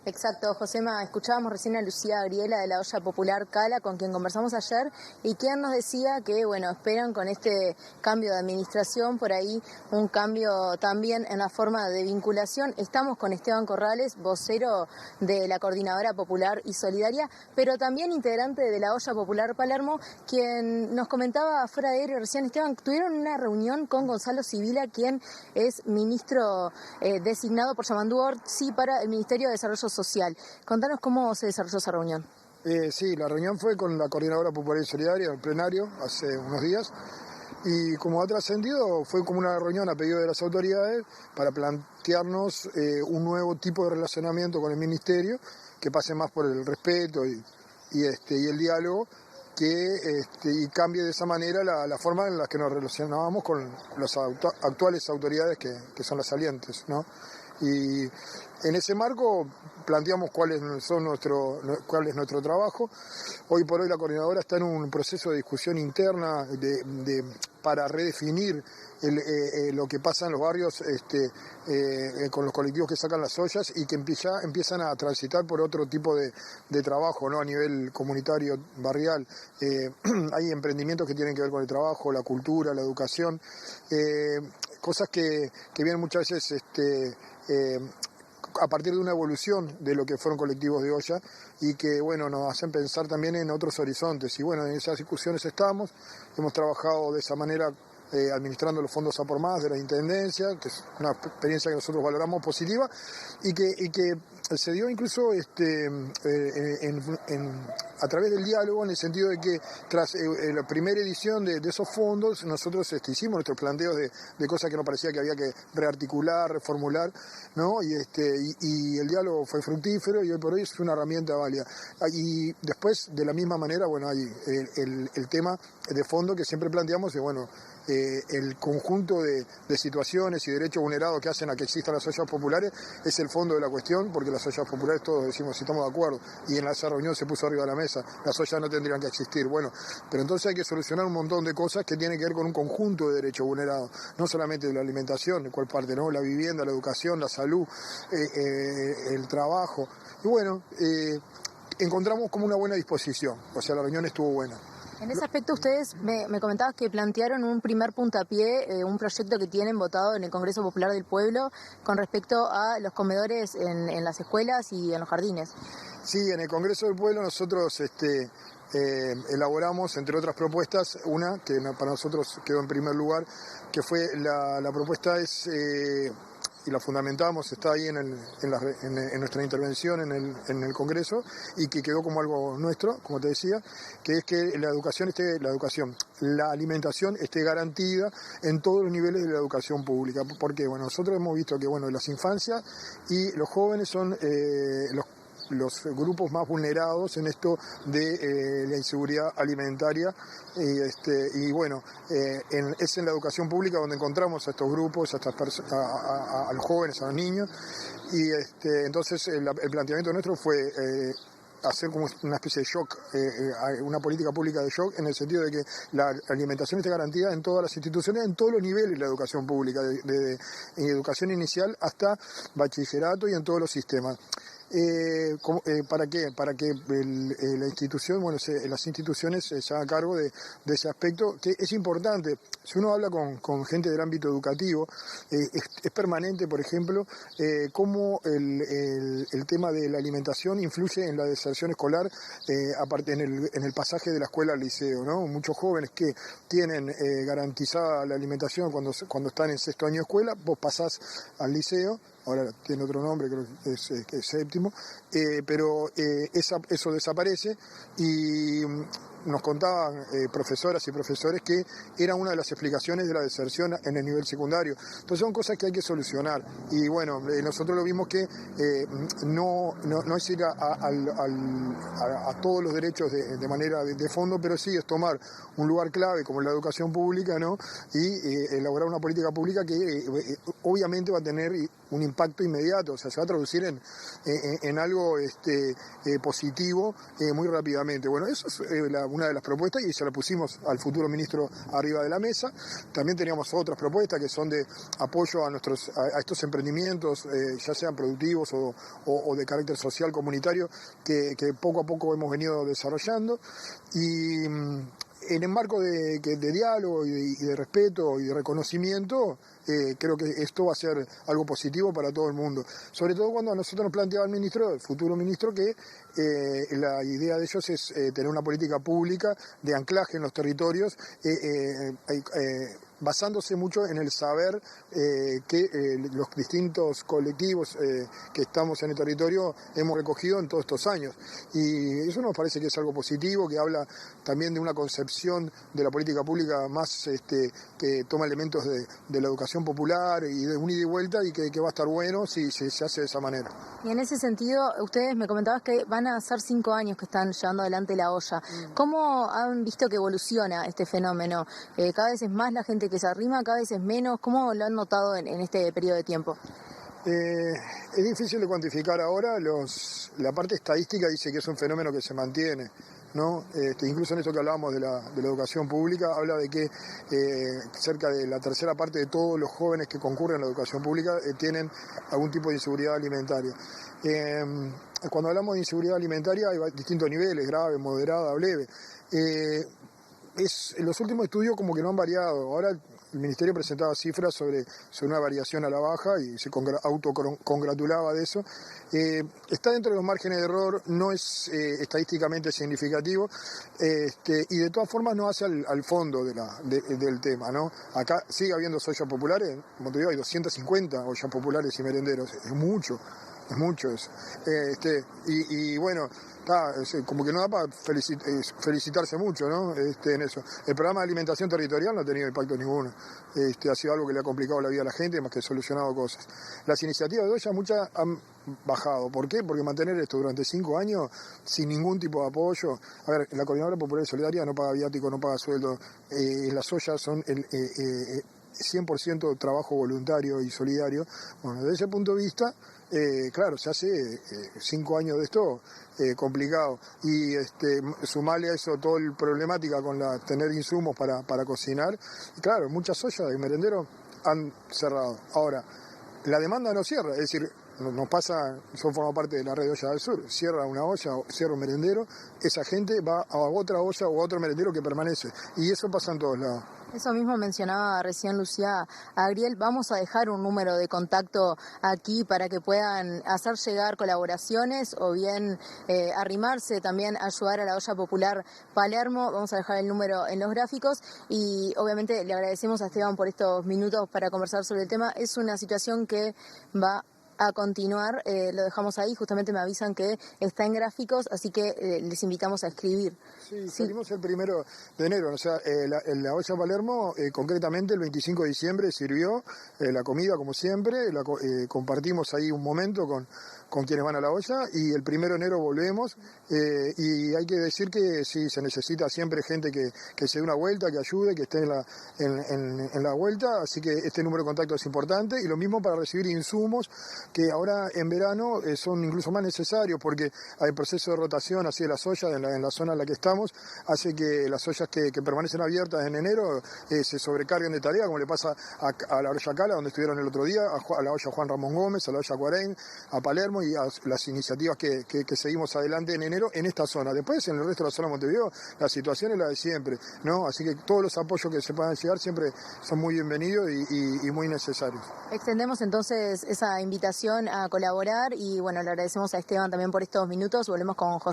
Exacto, Josema, escuchábamos recién a Lucía Griela de la Olla Popular Cala, con quien conversamos ayer, y quien nos decía que, bueno, esperan con este cambio de administración, por ahí un cambio también en la forma de vinculación. Estamos con Esteban Corrales, vocero de la Coordinadora Popular y Solidaria, pero también integrante de la Olla Popular Palermo, quien nos comentaba fuera de aire recién. Esteban, tuvieron una reunión con Gonzalo Sibila, quien es ministro designado por Yamandú Orsi para el Ministerio de Desarrollo Social. Contanos cómo se desarrolló esa reunión. Sí, la reunión fue con la Coordinadora Popular y Solidaria, el plenario, hace unos días, y como ha trascendido, fue como una reunión a pedido de las autoridades para plantearnos un nuevo tipo de relacionamiento con el Ministerio, que pase más por el respeto y el diálogo, y cambie de esa manera la forma en la que nos relacionábamos con las actuales autoridades que son las salientes, ¿no? Y en ese marco planteamos cuál es nuestro trabajo. Hoy por hoy la coordinadora está en un proceso de discusión interna para redefinir lo que pasa en los barrios con los colectivos que sacan las ollas y que empiezan a transitar por otro tipo de trabajo, ¿no? A nivel comunitario, barrial. Hay emprendimientos que tienen que ver con el trabajo, la cultura, la educación, cosas que vienen muchas veces a partir de una evolución de lo que fueron colectivos de olla y que, bueno, nos hacen pensar también en otros horizontes. Y bueno, en esas discusiones hemos trabajado de esa manera administrando los fondos A por Más de la Intendencia, que es una experiencia que nosotros valoramos positiva y que se dio incluso a través del diálogo, en el sentido de que tras la primera edición de esos fondos nosotros hicimos nuestros planteos de cosas que nos parecía que había que rearticular, reformular, ¿no? Y el diálogo fue fructífero y hoy por hoy es una herramienta válida. Y después, de la misma manera, bueno, hay el tema de fondo que siempre planteamos es, bueno, el conjunto de situaciones y derechos vulnerados que hacen a que existan las ollas populares es el fondo de la cuestión, porque las ollas populares todos decimos si estamos de acuerdo, y en esa reunión se puso arriba de la mesa, las ollas no tendrían que existir. Bueno, pero entonces hay que solucionar un montón de cosas que tienen que ver con un conjunto de derechos vulnerados, no solamente de la alimentación, de cuál parte, ¿no? La vivienda, la educación, la salud, el trabajo. Y bueno, encontramos como una buena disposición, o sea, la reunión estuvo buena. En ese aspecto ustedes me comentabas que plantearon un primer puntapié, un proyecto que tienen votado en el Congreso Popular del Pueblo con respecto a los comedores en las escuelas y en los jardines. Sí, en el Congreso del Pueblo nosotros elaboramos, entre otras propuestas, una que para nosotros quedó en primer lugar, que fue la propuesta y la fundamentamos, está ahí en nuestra intervención en el Congreso, y que quedó como algo nuestro, como te decía, que es que la alimentación esté garantida en todos los niveles de la educación pública. Porque, bueno, nosotros hemos visto que, bueno, las infancias y los jóvenes son los grupos más vulnerados en esto de la inseguridad alimentaria, y bueno, es en la educación pública donde encontramos a estos grupos, a los jóvenes, a los niños, y entonces el planteamiento nuestro fue hacer como una especie de shock, una política pública de shock, en el sentido de que la alimentación esté garantida en todas las instituciones, en todos los niveles de la educación pública, de educación inicial hasta bachillerato y en todos los sistemas. ¿Para qué? Para que la institución, bueno, las instituciones se hagan cargo de ese aspecto, que es importante. Si uno habla con gente del ámbito educativo, es permanente, por ejemplo, cómo el tema de la alimentación influye en la deserción escolar, aparte en el pasaje de la escuela al liceo, ¿no? Muchos jóvenes que tienen garantizada la alimentación cuando están en sexto año de escuela, vos pasás al liceo, ahora tiene otro nombre, creo que es séptimo, pero eso desaparece, y nos contaban profesoras y profesores que era una de las explicaciones de la deserción en el nivel secundario. Entonces son cosas que hay que solucionar, y bueno, nosotros lo vimos que no es ir a todos los derechos de manera de fondo, pero sí es tomar un lugar clave como la educación pública, ¿no? Y elaborar una política pública que obviamente va a tener un impacto inmediato, o sea, se va a traducir en algo positivo muy rápidamente. Bueno, eso es una de las propuestas y se la pusimos al futuro ministro arriba de la mesa. También teníamos otras propuestas que son de apoyo a estos emprendimientos, ya sean productivos o de carácter social comunitario, que poco a poco hemos venido desarrollando. Y en el marco de diálogo y de respeto y de reconocimiento, creo que esto va a ser algo positivo para todo el mundo. Sobre todo cuando a nosotros nos planteaba el futuro ministro, que la idea de ellos es tener una política pública de anclaje en los territorios, basándose mucho en el saber que los distintos colectivos que estamos en el territorio hemos recogido en todos estos años. Y eso nos parece que es algo positivo, que habla también de una concepción de la política pública más que toma elementos de la educación popular y de un ida y vuelta, y que va a estar bueno si se hace de esa manera. Y en ese sentido, ustedes me comentaban que van a ser 5 años que están llevando adelante la olla. ¿Cómo han visto que evoluciona este fenómeno? ¿Cada vez es más la gente que se arrima, cada vez es menos? ¿Cómo lo han notado en este periodo de tiempo? Es difícil de cuantificar ahora. La parte estadística dice que es un fenómeno que se mantiene, ¿no? Incluso en esto que hablábamos de la educación pública, habla de que cerca de la tercera parte de todos los jóvenes que concurren a la educación pública tienen algún tipo de inseguridad alimentaria. Cuando hablamos de inseguridad alimentaria hay distintos niveles: grave, moderada, leve. Los últimos estudios como que no han variado. Ahora el Ministerio presentaba cifras sobre una variación a la baja y se autocongratulaba de eso. Está dentro de los márgenes de error, no es estadísticamente significativo, y de todas formas no hace al fondo del tema, ¿no? Acá sigue habiendo ollas populares, en Montevideo hay 250 ollas populares y merenderos, es mucho eso. Y bueno, como que no da para felicitarse mucho, ¿no? En eso. El programa de alimentación territorial no ha tenido impacto ninguno. Ha sido algo que le ha complicado la vida a la gente, más que solucionado cosas. Las iniciativas de olla, muchas han bajado. ¿Por qué? Porque mantener esto durante 5 años sin ningún tipo de apoyo. A ver, la Coordinadora Popular y Solidaria no paga viático, no paga sueldo. Las ollas son 100% trabajo voluntario y solidario. Bueno, desde ese punto de vista, claro, se hace 5 años de esto complicado, y sumarle a eso toda la problemática con tener insumos para cocinar, y claro, muchas ollas de merenderos han cerrado. Ahora, la demanda no cierra, es decir, nos pasa, yo formo parte de la red de Ollas del Sur, cierra una olla, cierra un merendero, esa gente va a otra olla o a otro merendero que permanece, y eso pasa en todos lados. Eso mismo mencionaba recién Lucía Agriel. Vamos a dejar un número de contacto aquí para que puedan hacer llegar colaboraciones o bien arrimarse, también ayudar a la olla popular Palermo. Vamos a dejar el número en los gráficos y obviamente le agradecemos a Esteban por estos minutos para conversar sobre el tema. Es una situación que va a continuar, lo dejamos ahí, justamente me avisan que está en gráficos, así que les invitamos a escribir. Sí, salimos el 1 de enero, o sea, la olla Palermo, concretamente el 25 de diciembre sirvió la comida como siempre, compartimos ahí un momento con quienes van a la olla, y el 1 de enero volvemos, y hay que decir que sí, se necesita siempre gente que se dé una vuelta, que ayude, que esté en la vuelta, así que este número de contacto es importante, y lo mismo para recibir insumos, que ahora en verano son incluso más necesarios, porque hay proceso de rotación así de las ollas en la zona en la que estamos, hace que las ollas que permanecen abiertas en enero se sobrecarguen de tarea, como le pasa a la olla Cala, donde estuvieron el otro día, a la olla Juan Ramón Gómez, a la olla Cuarén, a Palermo, y a las iniciativas que seguimos adelante en enero en esta zona. Después, en el resto de la zona de Montevideo, la situación es la de siempre, ¿no? Así que todos los apoyos que se puedan llegar siempre son muy bienvenidos y muy necesarios. Extendemos entonces esa invitación a colaborar y bueno, le agradecemos a Esteban también por estos minutos. Volvemos con José.